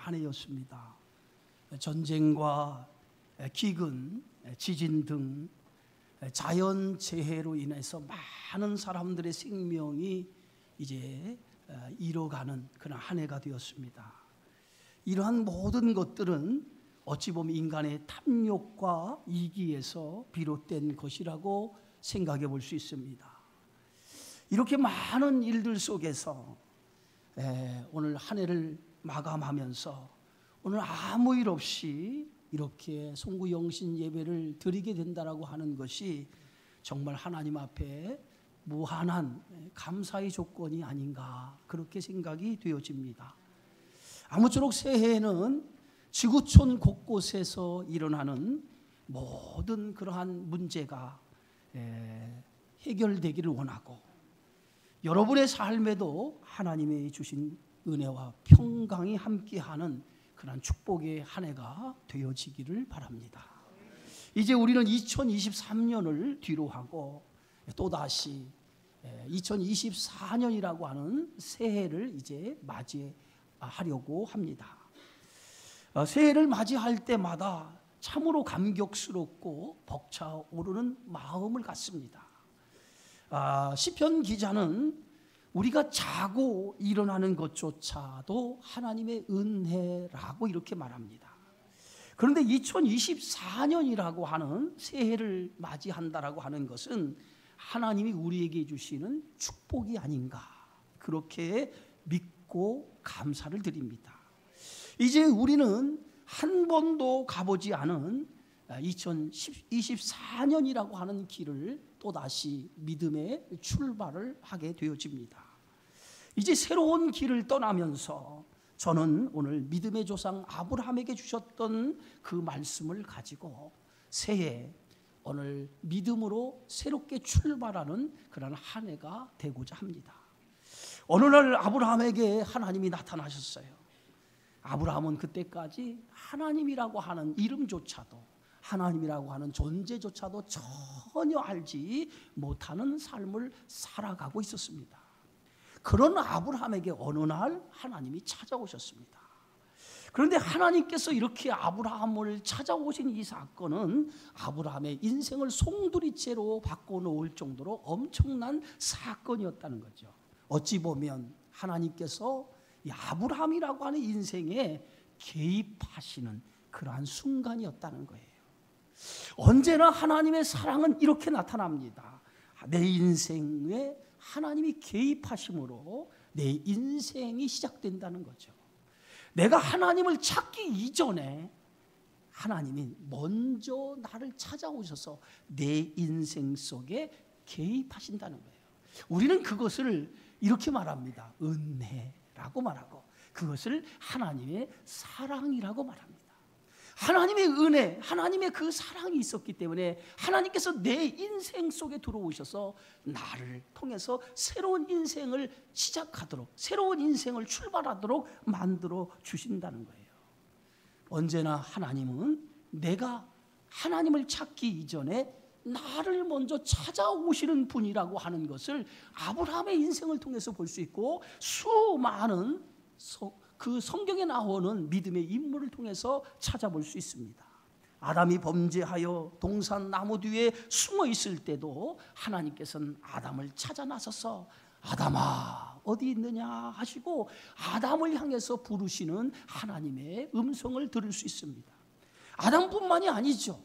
한 해였습니다. 전쟁과 기근, 지진 등 자연재해로 인해서 많은 사람들의 생명이 이제 잃어가는 그런 한 해가 되었습니다. 이러한 모든 것들은 어찌 보면 인간의 탐욕과 이기에서 비롯된 것이라고 생각해 볼 수 있습니다. 이렇게 많은 일들 속에서 오늘 한 해를 마감하면서 오늘 아무 일 없이 이렇게 송구영신 예배를 드리게 된다라고 하는 것이 정말 하나님 앞에 무한한 감사의 조건이 아닌가 그렇게 생각이 되어집니다. 아무쪼록 새해에는 지구촌 곳곳에서 일어나는 모든 그러한 문제가 해결되기를 원하고 여러분의 삶에도 하나님의 주신 은혜와 평강이 함께하는 그런 축복의 한 해가 되어지기를 바랍니다. 이제 우리는 2023년을 뒤로 하고 또다시 2024년이라고 하는 새해를 이제 맞이하려고 합니다. 새해를 맞이할 때마다 참으로 감격스럽고 벅차오르는 마음을 갖습니다. 시편 기자는 우리가 자고 일어나는 것조차도 하나님의 은혜라고 이렇게 말합니다. 그런데 2024년이라고 하는 새해를 맞이한다라고 하는 것은 하나님이 우리에게 주시는 축복이 아닌가 그렇게 믿고 감사를 드립니다. 이제 우리는 한 번도 가보지 않은 2024년이라고 하는 길을 또다시 믿음의 출발을 하게 되어집니다. 이제 새로운 길을 떠나면서 저는 오늘 믿음의 조상 아브라함에게 주셨던 그 말씀을 가지고 새해 오늘 믿음으로 새롭게 출발하는 그런 한 해가 되고자 합니다. 어느 날 아브라함에게 하나님이 나타나셨어요. 아브라함은 그때까지 하나님이라고 하는 이름조차도 하나님이라고 하는 존재조차도 전혀 알지 못하는 삶을 살아가고 있었습니다. 그런 아브라함에게 어느 날 하나님이 찾아오셨습니다. 그런데 하나님께서 이렇게 아브라함을 찾아오신 이 사건은 아브라함의 인생을 송두리째로 바꿔놓을 정도로 엄청난 사건이었다는 거죠. 어찌 보면 하나님께서 이 아브라함이라고 하는 인생에 개입하시는 그러한 순간이었다는 거예요. 언제나 하나님의 사랑은 이렇게 나타납니다. 내 인생에 하나님이 개입하심으로 내 인생이 시작된다는 거죠. 내가 하나님을 찾기 이전에 하나님이 먼저 나를 찾아오셔서 내 인생 속에 개입하신다는 거예요. 우리는 그것을 이렇게 말합니다. 은혜라고 말하고 그것을 하나님의 사랑이라고 말합니다. 하나님의 은혜, 하나님의 그 사랑이 있었기 때문에 하나님께서 내 인생 속에 들어오셔서 나를 통해서 새로운 인생을 시작하도록, 새로운 인생을 출발하도록 만들어 주신다는 거예요. 언제나 하나님은 내가 하나님을 찾기 이전에 나를 먼저 찾아오시는 분이라고 하는 것을 아브라함의 인생을 통해서 볼 수 있고 수많은 그 성경에 나오는 믿음의 인물을 통해서 찾아볼 수 있습니다. 아담이 범죄하여 동산 나무 뒤에 숨어 있을 때도 하나님께서는 아담을 찾아 나서서 아담아 어디 있느냐 하시고 아담을 향해서 부르시는 하나님의 음성을 들을 수 있습니다. 아담뿐만이 아니죠.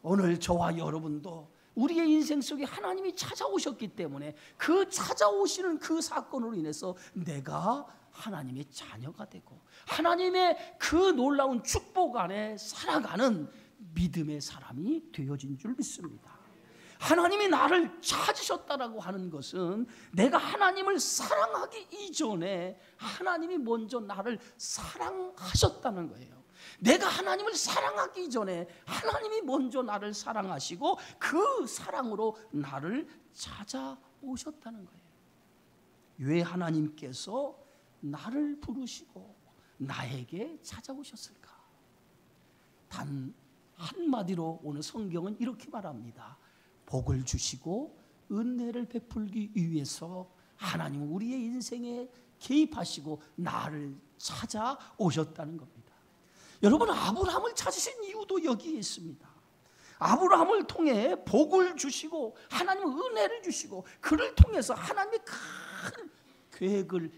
오늘 저와 여러분도 우리의 인생 속에 하나님이 찾아오셨기 때문에 그 찾아오시는 그 사건으로 인해서 내가 하나님의 자녀가 되고 하나님의 그 놀라운 축복 안에 살아가는 믿음의 사람이 되어진 줄 믿습니다. 하나님이 나를 찾으셨다라고 하는 것은 내가 하나님을 사랑하기 이전에 하나님이 먼저 나를 사랑하셨다는 거예요. 내가 하나님을 사랑하기 전에 하나님이 먼저 나를 사랑하시고 그 사랑으로 나를 찾아오셨다는 거예요. 왜 하나님께서 나를 부르시고 나에게 찾아오셨을까? 단 한마디로 오늘 성경은 이렇게 말합니다. 복을 주시고 은혜를 베풀기 위해서 하나님은 우리의 인생에 개입하시고 나를 찾아오셨다는 겁니다. 여러분, 아브라함을 찾으신 이유도 여기에 있습니다. 아브라함을 통해 복을 주시고 하나님은 은혜를 주시고 그를 통해서 하나님의 큰 계획을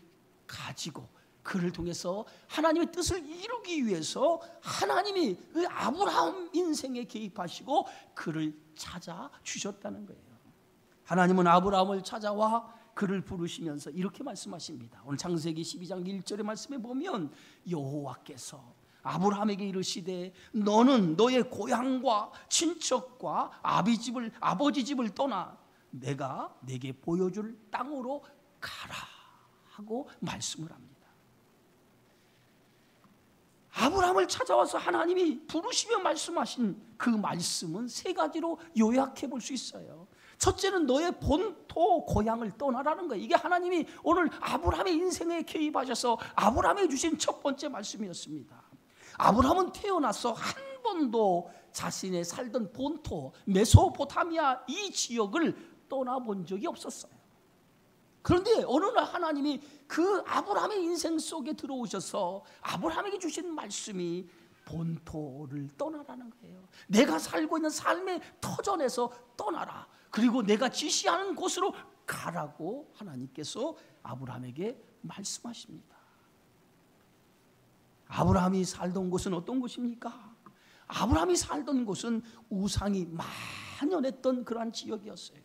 가지고 그를 통해서 하나님의 뜻을 이루기 위해서 하나님이 그 아브라함 인생에 개입하시고 그를 찾아주셨다는 거예요. 하나님은 아브라함을 찾아와 그를 부르시면서 이렇게 말씀하십니다. 오늘 창세기 12장 1절의 말씀에 보면 여호와께서 아브라함에게 이르시되 너는 너의 고향과 친척과 아버지 집을 떠나 내가 내게 보여줄 땅으로 가라 하고 말씀을 합니다. 아브라함을 찾아와서 하나님이 부르시며 말씀하신 그 말씀은 세 가지로 요약해 볼 수 있어요. 첫째는 너의 본토 고향을 떠나라는 거예요. 이게 하나님이 오늘 아브라함의 인생에 개입하셔서 아브라함에 주신 첫 번째 말씀이었습니다. 아브라함은 태어나서 한 번도 자신의 살던 본토 메소포타미아 이 지역을 떠나본 적이 없었어요. 그런데 어느 날 하나님이 그 아브라함의 인생 속에 들어오셔서 아브라함에게 주신 말씀이 본토를 떠나라는 거예요. 내가 살고 있는 삶의 터전에서 떠나라. 그리고 내가 지시하는 곳으로 가라고 하나님께서 아브라함에게 말씀하십니다. 아브라함이 살던 곳은 어떤 곳입니까? 아브라함이 살던 곳은 우상이 만연했던 그러한 지역이었어요.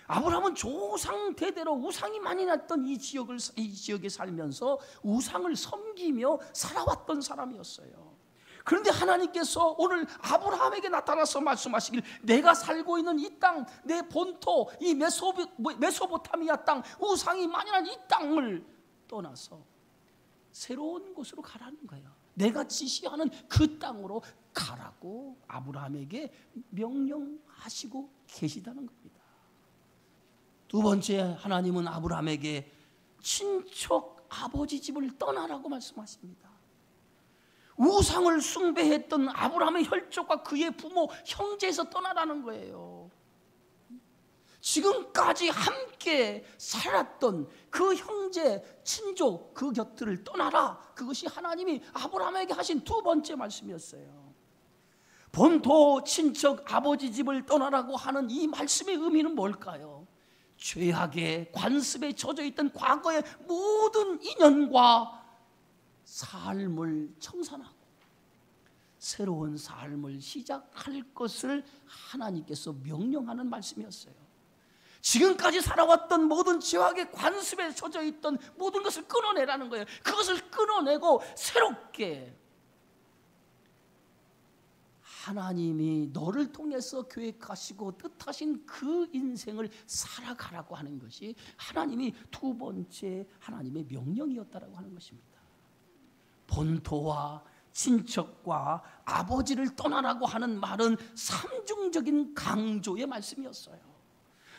아브라함은 조상 대대로 우상이 많이 났던 이 지역에 살면서 우상을 섬기며 살아왔던 사람이었어요. 그런데 하나님께서 오늘 아브라함에게 나타나서 말씀하시길 내가 살고 있는 이 땅, 내 본토, 이 메소포타미아 땅, 우상이 만연한 이 땅을 떠나서 새로운 곳으로 가라는 거예요. 내가 지시하는 그 땅으로 가라고 아브라함에게 명령하시고 계시다는 겁니다. 두 번째, 하나님은 아브라함에게 친척 아버지 집을 떠나라고 말씀하십니다. 우상을 숭배했던 아브라함의 혈족과 그의 부모 형제에서 떠나라는 거예요. 지금까지 함께 살았던 그 형제, 친족, 그 곁을 떠나라. 그것이 하나님이 아브라함에게 하신 두 번째 말씀이었어요. 본토, 친척, 아버지 집을 떠나라고 하는 이 말씀의 의미는 뭘까요? 죄악의 관습에 젖어 있던 과거의 모든 인연과 삶을 청산하고 새로운 삶을 시작할 것을 하나님께서 명령하는 말씀이었어요. 지금까지 살아왔던 모든 죄악의 관습에 젖어 있던 모든 것을 끊어내라는 거예요. 그것을 끊어내고 새롭게 하나님이 너를 통해서 계획하시고 뜻하신 그 인생을 살아가라고 하는 것이 하나님이 두 번째 하나님의 명령이었다라고 하는 것입니다. 본토와 친척과 아버지를 떠나라고 하는 말은 삼중적인 강조의 말씀이었어요.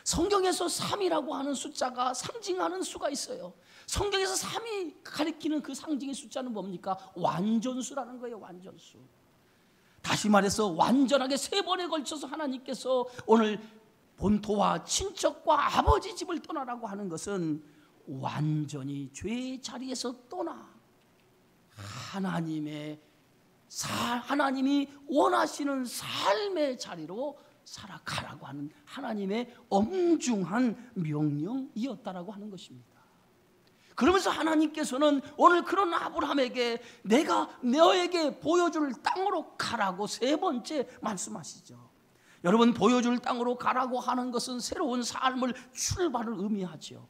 성경에서 3이라고 하는 숫자가 상징하는 수가 있어요. 성경에서 3이 가리키는 그 상징의 숫자는 뭡니까? 완전수라는 거예요. 완전수. 다시 말해서 완전하게 3번에 걸쳐서 하나님께서 오늘 본토와 친척과 아버지 집을 떠나라고 하는 것은 완전히 죄의 자리에서 떠나 하나님이 원하시는 삶의 자리로 살아가라고 하는 하나님의 엄중한 명령이었다라고 하는 것입니다. 그러면서 하나님께서는 오늘 그런 아브라함에게 내가 너에게 보여줄 땅으로 가라고 세 번째 말씀하시죠. 여러분, 보여줄 땅으로 가라고 하는 것은 새로운 삶을 출발을 의미하죠.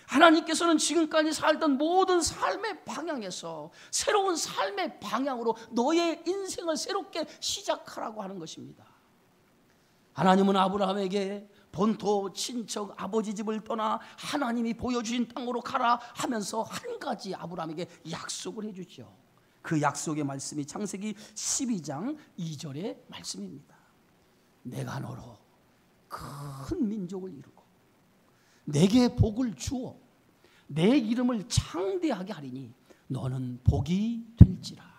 하나님께서는 지금까지 살던 모든 삶의 방향에서 새로운 삶의 방향으로 너의 인생을 새롭게 시작하라고 하는 것입니다. 하나님은 아브라함에게 본토, 친척, 아버지 집을 떠나 하나님이 보여주신 땅으로 가라 하면서 한 가지 아브라함에게 약속을 해주죠. 그 약속의 말씀이 창세기 12장 2절의 말씀입니다. 내가 너로 큰 민족을 이루고 내게 복을 주어 내 이름을 창대하게 하리니 너는 복이 될지라.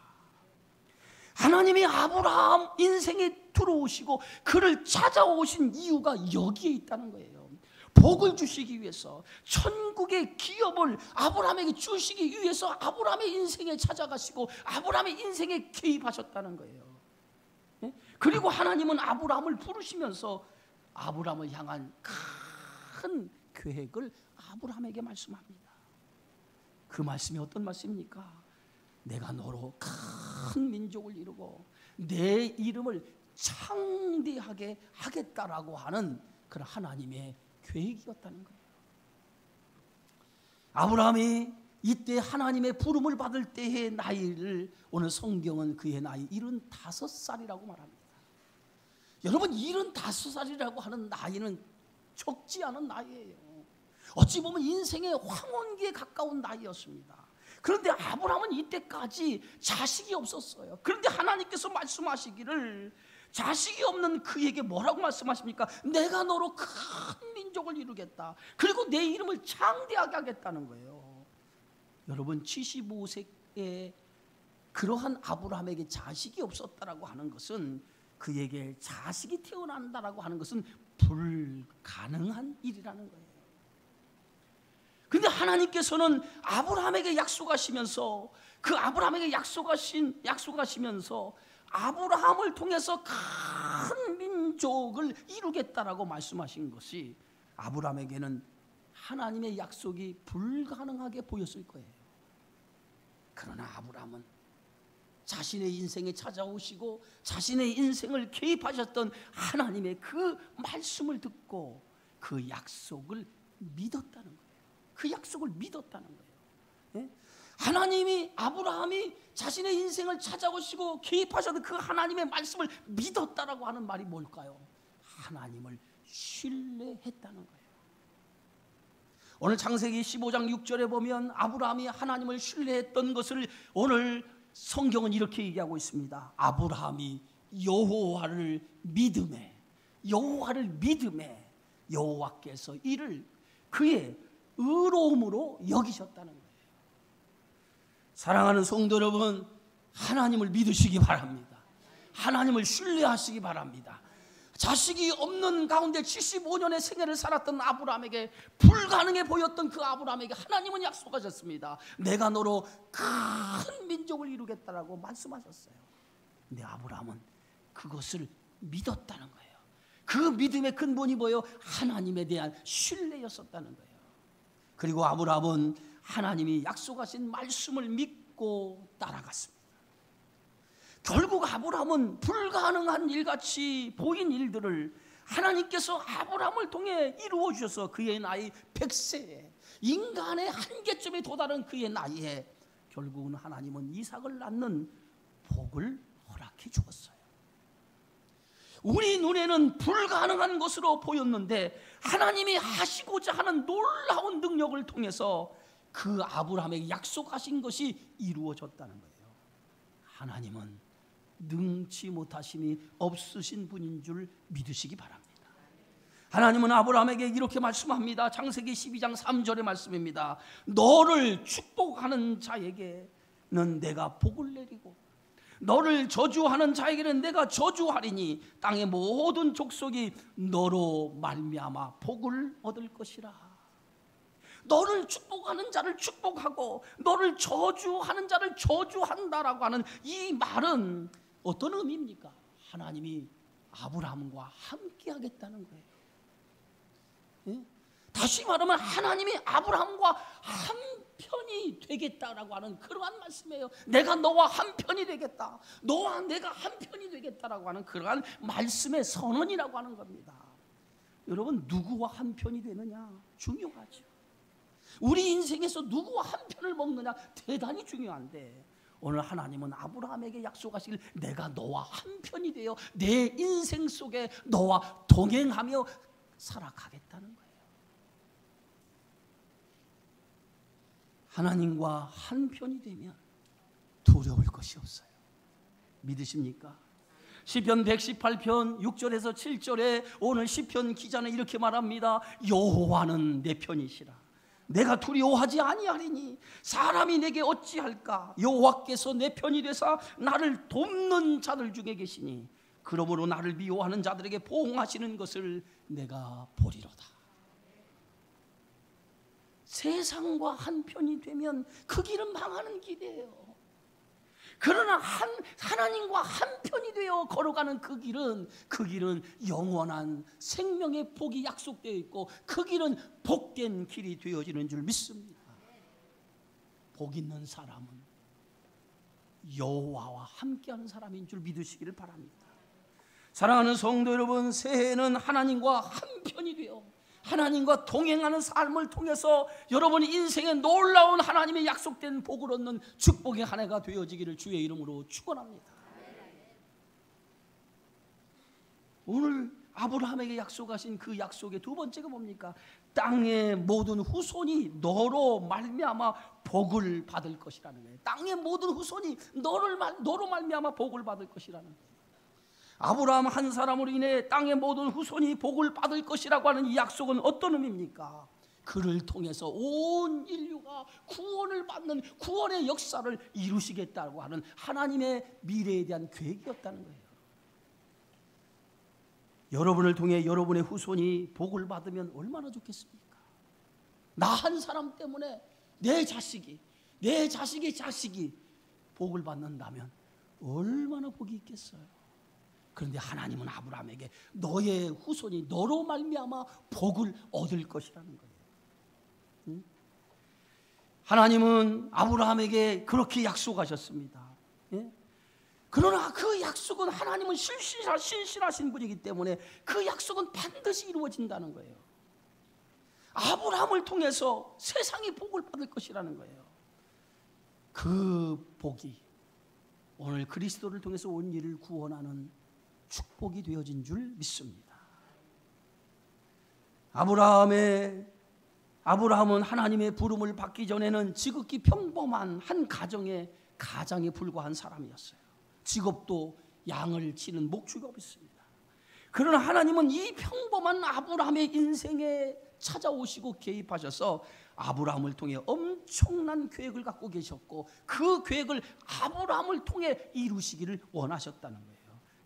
하나님이 아브라함 인생에 들어오시고 그를 찾아오신 이유가 여기에 있다는 거예요. 복을 주시기 위해서, 천국의 기업을 아브라함에게 주시기 위해서 아브라함의 인생에 찾아가시고 아브라함의 인생에 개입하셨다는 거예요. 그리고 하나님은 아브라함을 부르시면서 아브라함을 향한 큰 계획을 아브라함에게 말씀합니다. 그 말씀이 어떤 말씀입니까? 내가 너로 큰 민족을 이루고 내 이름을 창대하게 하겠다라고 하는 그런 하나님의 계획이었다는 거예요. 아브라함이 이때 하나님의 부름을 받을 때의 나이를 오늘 성경은 그의 나이 75살이라고 말합니다. 여러분, 75살이라고 하는 나이는 적지 않은 나이예요. 어찌 보면 인생의 황혼기에 가까운 나이였습니다. 그런데 아브라함은 이때까지 자식이 없었어요. 그런데 하나님께서 말씀하시기를, 자식이 없는 그에게 뭐라고 말씀하십니까? 내가 너로 큰 민족을 이루겠다. 그리고 내 이름을 창대하게 하겠다는 거예요. 여러분, 75세에 그러한 아브라함에게 자식이 없었다라고 하는 것은, 그에게 자식이 태어난다라고 하는 것은 불가능한 일이라는 거예요. 근데 하나님께서는 아브라함에게 약속하시면서, 그 아브라함에게 약속하시면서 아브라함을 통해서 큰 민족을 이루겠다라고 말씀하신 것이 아브라함에게는 하나님의 약속이 불가능하게 보였을 거예요. 그러나 아브라함은 자신의 인생에 찾아오시고 자신의 인생을 개입하셨던 하나님의 그 말씀을 듣고 그 약속을 믿었다는 거예요. 그 약속을 믿었다는 거예요. 하나님이, 아브라함이 자신의 인생을 찾아오시고 개입하셨던 그 하나님의 말씀을 믿었다라고 하는 말이 뭘까요? 하나님을 신뢰했다는 거예요. 오늘 창세기 15장 6절에 보면 아브라함이 하나님을 신뢰했던 것을 오늘 성경은 이렇게 얘기하고 있습니다. 아브라함이 여호와를 믿음에 여호와께서 이를 그의 의로움으로 여기셨다는 거예요. 사랑하는 성도 여러분, 하나님을 믿으시기 바랍니다. 하나님을 신뢰하시기 바랍니다. 자식이 없는 가운데 75년의 생애를 살았던 아브라함에게, 불가능해 보였던 그 아브라함에게 하나님은 약속하셨습니다. 내가 너로 큰 민족을 이루겠다라고 말씀하셨어요. 근데 아브라함은 그것을 믿었다는 거예요. 그 믿음의 근본이 뭐예요? 하나님에 대한 신뢰였었다는 거예요. 그리고 아브라함은 하나님이 약속하신 말씀을 믿고 따라갔습니다. 결국 아브라함은 불가능한 일같이 보인 일들을 하나님께서 아브라함을 통해 이루어 주셔서 그의 나이 100세에, 인간의 한계점에 도달한 그의 나이에 결국은 하나님은 이삭을 낳는 복을 허락해 주었어요. 우리 눈에는 불가능한 것으로 보였는데 하나님이 하시고자 하는 놀라운 능력을 통해서 그 아브라함에게 약속하신 것이 이루어졌다는 거예요. 하나님은 능치 못하심이 없으신 분인 줄 믿으시기 바랍니다. 하나님은 아브라함에게 이렇게 말씀합니다. 창세기 12장 3절의 말씀입니다. 너를 축복하는 자에게는 내가 복을 내리고 너를 저주하는 자에게는 내가 저주하리니 땅의 모든 족속이 너로 말미암아 복을 얻을 것이라. 너를 축복하는 자를 축복하고 너를 저주하는 자를 저주한다라고 하는 이 말은 어떤 의미입니까? 하나님이 아브라함과 함께 하겠다는 거예요. 예? 다시 말하면 하나님이 아브라함과 한편이 되겠다라고 하는 그러한 말씀이에요. 내가 너와 한편이 되겠다, 너와 내가 한편이 되겠다라고 하는 그러한 말씀의 선언이라고 하는 겁니다. 여러분, 누구와 한편이 되느냐 중요하죠. 우리 인생에서 누구와 한편을 먹느냐 대단히 중요한데, 오늘 하나님은 아브라함에게 약속하시길 내가 너와 한편이 되어 내 인생 속에 너와 동행하며 살아가겠다는 거예요. 하나님과 한편이 되면 두려울 것이 없어요. 믿으십니까? 시편 118편 6절에서 7절에 오늘 시편 기자는 이렇게 말합니다. 여호와는 내 편이시라. 내가 두려워하지 아니하리니 사람이 내게 어찌할까? 여호와께서 내 편이 되사 나를 돕는 자들 중에 계시니 그러므로 나를 미워하는 자들에게 보응하시는 것을 내가 보리로다. 세상과 한편이 되면 그 길은 망하는 길이에요. 그러나 하나님과 한편이 되어 걸어가는 그 길은 영원한 생명의 복이 약속되어 있고 그 길은 복된 길이 되어지는 줄 믿습니다. 복 있는 사람은 여호와와 함께하는 사람인 줄 믿으시기를 바랍니다. 사랑하는 성도 여러분, 새해에는 하나님과 한편이 되어 하나님과 동행하는 삶을 통해서 여러분이 인생에 놀라운 하나님의 약속된 복을 얻는 축복의 한 해가 되어지기를 주의 이름으로 축원합니다. 오늘 아브라함에게 약속하신 그 약속의 두 번째가 뭡니까? 땅의 모든 후손이 너로 말미암아 복을 받을 것이라는 거예요. 땅의 모든 후손이 너로 말미암아 복을 받을 것이라는 거예요. 아브라함 한 사람으로 인해 땅의 모든 후손이 복을 받을 것이라고 하는 이 약속은 어떤 의미입니까? 그를 통해서 온 인류가 구원을 받는 구원의 역사를 이루시겠다고 하는 하나님의 미래에 대한 계획이었다는 거예요. 여러분을 통해 여러분의 후손이 복을 받으면 얼마나 좋겠습니까? 나 한 사람 때문에 내 자식의 자식이 복을 받는다면 얼마나 복이 있겠어요? 그런데 하나님은 아브라함에게 너의 후손이 너로 말미암아 복을 얻을 것이라는 거예요. 응? 하나님은 아브라함에게 그렇게 약속하셨습니다. 예? 그러나 그 약속은 하나님은 신실하신 분이기 때문에 그 약속은 반드시 이루어진다는 거예요. 아브라함을 통해서 세상이 복을 받을 것이라는 거예요. 그 복이 오늘 그리스도를 통해서 온 일을 구원하는 축복이 되어진 줄 믿습니다. 아브라함은 하나님의 부름을 받기 전에는 지극히 평범한 한 가장에 불과한 사람이었어요. 직업도 양을 치는 목축업이었습니다. 그러나 하나님은 이 평범한 아브라함의 인생에 찾아오시고 개입하셔서 아브라함을 통해 엄청난 계획을 갖고 계셨고 그 계획을 아브라함을 통해 이루시기를 원하셨다는 거예요.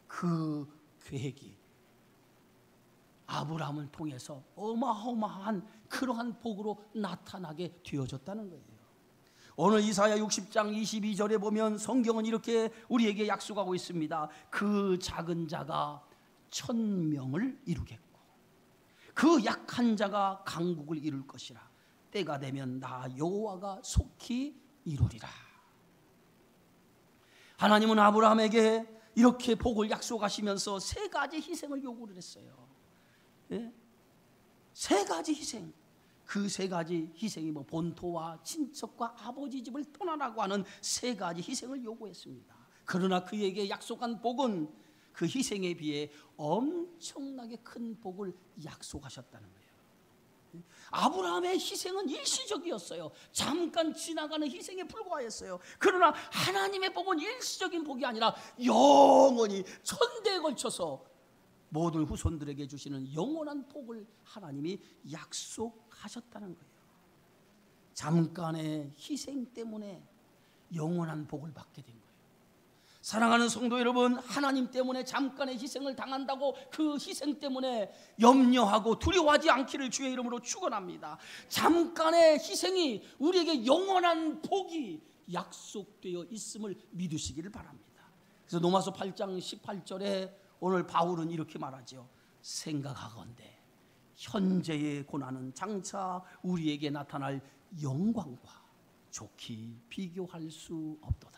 그 계획이 아브라함을 통해서 어마어마한 그러한 복으로 나타나게 되어졌다는 거예요. 오늘 이사야 60장 22절에 보면 성경은 이렇게 우리에게 약속하고 있습니다. 그 작은 자가 1000명을 이루겠고 그 약한 자가 강국을 이룰 것이라. 때가 되면 나 여호와가 속히 이루리라. 하나님은 아브라함에게 이렇게 복을 약속하시면서 세 가지 희생을 요구를 했어요. 예? 세 가지 희생. 그 세 가지 희생이 본토와 친척과 아버지 집을 떠나라고 하는 세 가지 희생을 요구했습니다. 그러나 그에게 약속한 복은 그 희생에 비해 엄청나게 큰 복을 약속하셨다는 거예요. 아브라함의 희생은 일시적이었어요. 잠깐 지나가는 희생에 불과했어요. 그러나 하나님의 복은 일시적인 복이 아니라 영원히 천대에 걸쳐서 모든 후손들에게 주시는 영원한 복을 하나님이 약속하셨다는 거예요. 잠깐의 희생 때문에 영원한 복을 받게 된 거예요. 사랑하는 성도 여러분, 하나님 때문에 잠깐의 희생을 당한다고 그 희생 때문에 염려하고 두려워하지 않기를 주의 이름으로 축원합니다. 잠깐의 희생이 우리에게 영원한 복이 약속되어 있음을 믿으시기를 바랍니다. 그래서 로마서 8장 18절에 오늘 바울은 이렇게 말하죠. 생각하건대 현재의 고난은 장차 우리에게 나타날 영광과 좋게 비교할 수 없도다.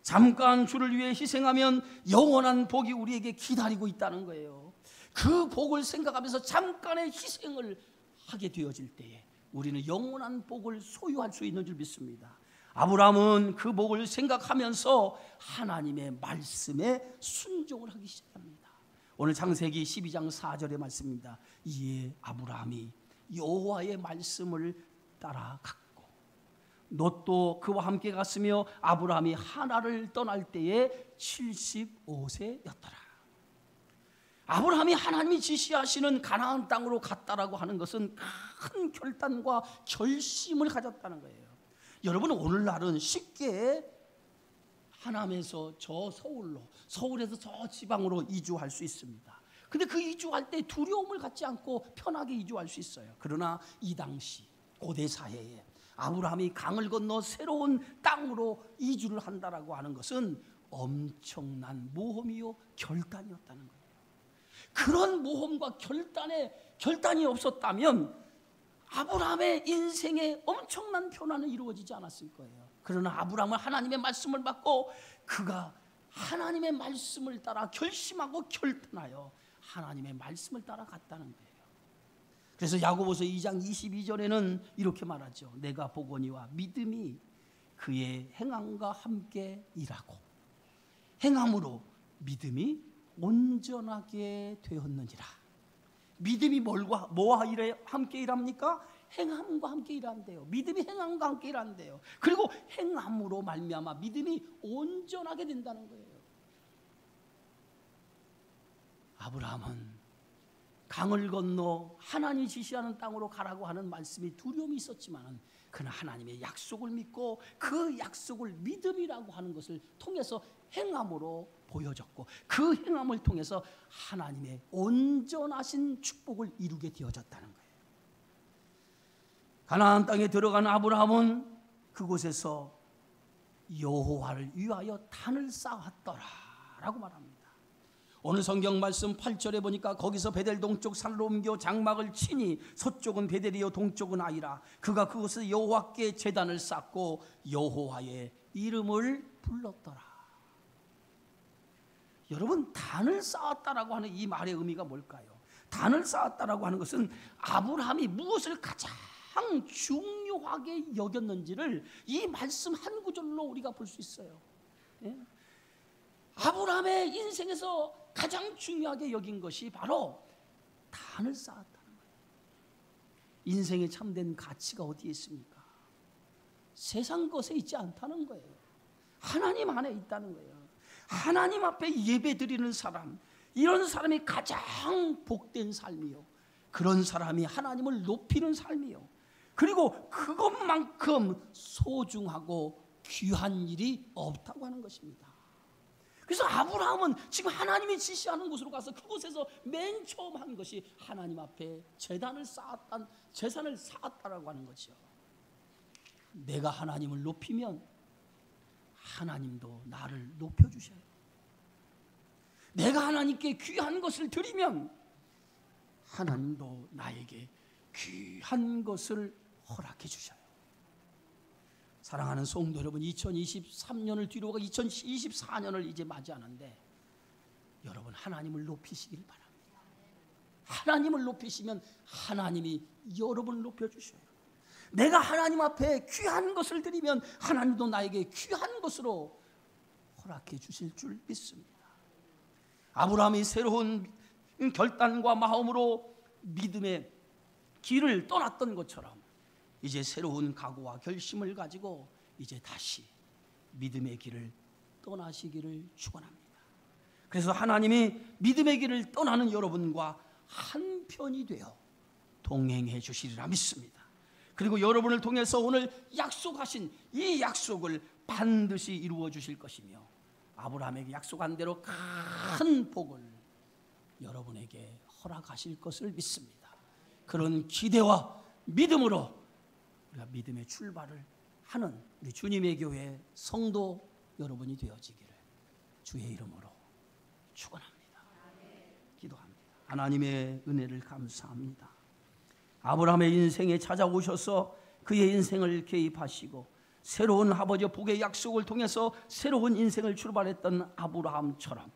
잠깐 주를 위해 희생하면 영원한 복이 우리에게 기다리고 있다는 거예요. 그 복을 생각하면서 잠깐의 희생을 하게 되어질 때에 우리는 영원한 복을 소유할 수 있는 줄 믿습니다. 아브라함은 그 복을 생각하면서 하나님의 말씀에 순종을 하기 시작합니다. 오늘 창세기 12장 4절의 말씀입니다. 이에 아브라함이 여호와의 말씀을 따라갔고 롯도 그와 함께 갔으며 아브라함이 하나를 떠날 때에 75세였더라. 아브라함이 하나님이 지시하시는 가나안 땅으로 갔다라고 하는 것은 큰 결단과 결심을 가졌다는 거예요. 여러분, 오늘날은 쉽게 하남에서 저 서울로, 서울에서 저 지방으로 이주할 수 있습니다. 근데 그 이주할 때 두려움을 갖지 않고 편하게 이주할 수 있어요. 그러나 이 당시 고대 사회에 아브라함이 강을 건너 새로운 땅으로 이주를 한다라고 하는 것은 엄청난 모험이요 결단이었다는 거예요. 그런 모험과 결단이 없었다면 아브라함의 인생에 엄청난 변화는 이루어지지 않았을 거예요. 그러나 아브라함은 하나님의 말씀을 받고 그가 하나님의 말씀을 따라 결심하고 결단하여 하나님의 말씀을 따라 갔다는 거예요. 그래서 야고보서 2장 22절에는 이렇게 말하죠. 내가 보거니와 믿음이 그의 행함과 함께 일하고 행함으로 믿음이 온전하게 되었느니라. 믿음이 뭐와 함께 일합니까? 행함과 함께 일한대요. 믿음이 행함과 함께 일한대요. 그리고 행함으로 말미암아 믿음이 온전하게 된다는 거예요. 아브라함은 강을 건너 하나님이 지시하는 땅으로 가라고 하는 말씀이 두려움이 있었지만 그는 하나님의 약속을 믿고 그 약속을 믿음이라고 하는 것을 통해서 행함으로 보여줬고 그 행함을 통해서 하나님의 온전하신 축복을 이루게 되어졌다는 거예요. 가나안 땅에 들어간 아브라함은 그곳에서 여호와를 위하여 단을 쌓았더라라고 말합니다. 오늘 성경 말씀 8절에 보니까 거기서 베델 동쪽 산으로 옮겨 장막을 치니 서쪽은 베델이요 동쪽은 아이라. 그가 그곳에 여호와께 제단을 쌓고 여호와의 이름을 불렀더라. 여러분, 단을 쌓았다라고 하는 이 말의 의미가 뭘까요? 단을 쌓았다라고 하는 것은 아브라함이 무엇을 가장 중요하게 여겼는지를 이 말씀 한 구절로 우리가 볼 수 있어요. 예? 아브라함의 인생에서 가장 중요하게 여긴 것이 바로 단을 쌓았다는 거예요. 인생의 참된 가치가 어디에 있습니까? 세상 것에 있지 않다는 거예요. 하나님 안에 있다는 거예요. 하나님 앞에 예배 드리는 사람, 이런 사람이 가장 복된 삶이요, 그런 사람이 하나님을 높이는 삶이요, 그리고 그것만큼 소중하고 귀한 일이 없다고 하는 것입니다. 그래서 아브라함은 지금 하나님이 지시하는 곳으로 가서 그곳에서 맨 처음 한 것이 하나님 앞에 제단을 쌓았다라고 하는 거죠. 내가 하나님을 높이면 하나님도 나를 높여주셔요. 내가 하나님께 귀한 것을 드리면 하나님도 나에게 귀한 것을 허락해 주셔요. 사랑하는 성도 여러분, 2023년을 뒤로 가고 2024년을 이제 맞이하는데 여러분, 하나님을 높이시길 바랍니다. 하나님을 높이시면 하나님이 여러분을 높여주셔요. 내가 하나님 앞에 귀한 것을 드리면 하나님도 나에게 귀한 것으로 허락해 주실 줄 믿습니다. 아브라함이 새로운 결단과 마음으로 믿음의 길을 떠났던 것처럼 이제 새로운 각오와 결심을 가지고 이제 다시 믿음의 길을 떠나시기를 축원합니다. 그래서 하나님이 믿음의 길을 떠나는 여러분과 한편이 되어 동행해 주시리라 믿습니다. 그리고 여러분을 통해서 오늘 약속하신 이 약속을 반드시 이루어 주실 것이며 아브라함에게 약속한 대로 큰 복을 여러분에게 허락하실 것을 믿습니다. 그런 기대와 믿음으로 우리가 믿음의 출발을 하는 우리 주님의 교회 성도 여러분이 되어지기를 주의 이름으로 축원합니다. 기도합니다. 하나님의 은혜를 감사합니다. 아브라함의 인생에 찾아오셔서 그의 인생을 개입하시고 새로운 아버지의 복의 약속을 통해서 새로운 인생을 출발했던 아브라함처럼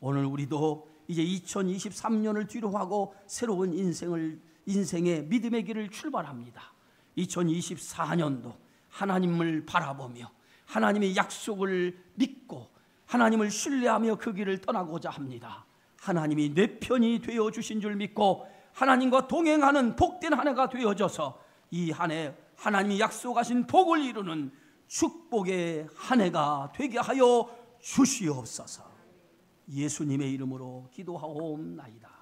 오늘 우리도 이제 2023년을 뒤로 하고 새로운 인생의 믿음의 길을 출발합니다. 2024년도 하나님을 바라보며 하나님의 약속을 믿고 하나님을 신뢰하며 그 길을 떠나고자 합니다. 하나님이 내 편이 되어 주신 줄 믿고 하나님과 동행하는 복된 한 해가 되어져서 이 한 해 하나님이 약속하신 복을 이루는 축복의 한 해가 되게 하여 주시옵소서. 예수님의 이름으로 기도하옵나이다.